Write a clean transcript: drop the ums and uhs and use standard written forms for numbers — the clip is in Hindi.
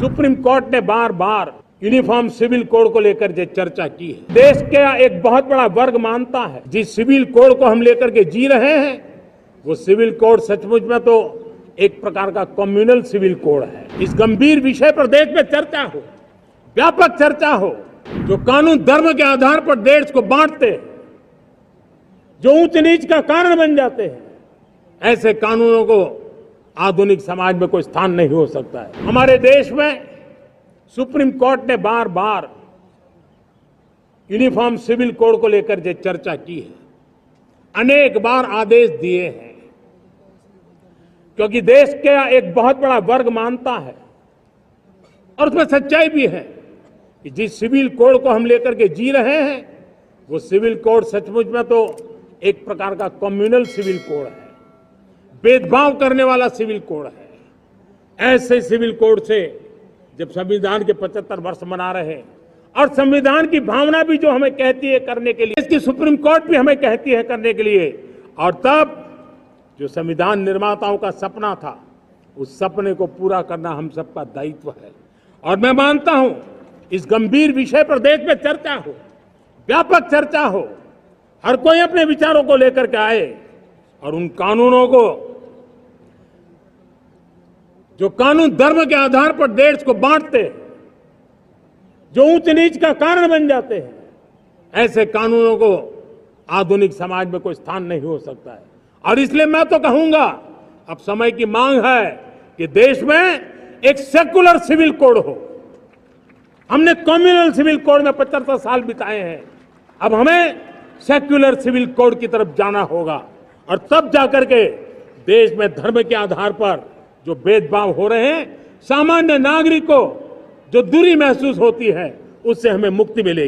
सुप्रीम कोर्ट ने बार बार यूनिफॉर्म सिविल कोड को लेकर जो चर्चा की है, देश का एक बहुत बड़ा वर्ग मानता है जिस सिविल कोड को हम लेकर के जी रहे हैं वो सिविल कोड सचमुच में तो एक प्रकार का कम्युनल सिविल कोड है। इस गंभीर विषय पर देश में चर्चा हो, व्यापक चर्चा हो। जो कानून धर्म के आधार पर देश को बांटते हैं, जो ऊंच नीच का कारण बन जाते हैं, ऐसे कानूनों को आधुनिक समाज में कोई स्थान नहीं हो सकता है। हमारे देश में सुप्रीम कोर्ट ने बार बार यूनिफॉर्म सिविल कोड को लेकर जो चर्चा की है, अनेक बार आदेश दिए हैं, क्योंकि देश का एक बहुत बड़ा वर्ग मानता है और उसमें सच्चाई भी है कि जिस सिविल कोड को हम लेकर के जी रहे हैं वो सिविल कोड सचमुच में तो एक प्रकार का कम्युनल सिविल कोड है, भेदभाव करने वाला सिविल कोड है। ऐसे सिविल कोड से जब संविधान के 75 वर्ष मना रहे हैं और संविधान की भावना भी जो हमें कहती है करने के लिए, इसकी सुप्रीम कोर्ट भी हमें कहती है करने के लिए, और तब जो संविधान निर्माताओं का सपना था उस सपने को पूरा करना हम सबका दायित्व है। और मैं मानता हूं इस गंभीर विषय पर देश में चर्चा हो, व्यापक चर्चा हो, हर कोई अपने विचारों को लेकर के आए और उन कानूनों को, जो कानून धर्म के आधार पर देश को बांटते हैं, जो ऊंच नीच का कारण बन जाते हैं, ऐसे कानूनों को आधुनिक समाज में कोई स्थान नहीं हो सकता है। और इसलिए मैं तो कहूंगा अब समय की मांग है कि देश में एक सेकुलर सिविल कोड हो। हमने कम्युनल सिविल कोड में 75 साल बिताए हैं, अब हमें सेक्युलर सिविल कोड की तरफ जाना होगा और तब जाकर के देश में धर्म के आधार पर जो भेदभाव हो रहे हैं, सामान्य नागरिक को जो दूरी महसूस होती है, उससे हमें मुक्ति मिलेगी।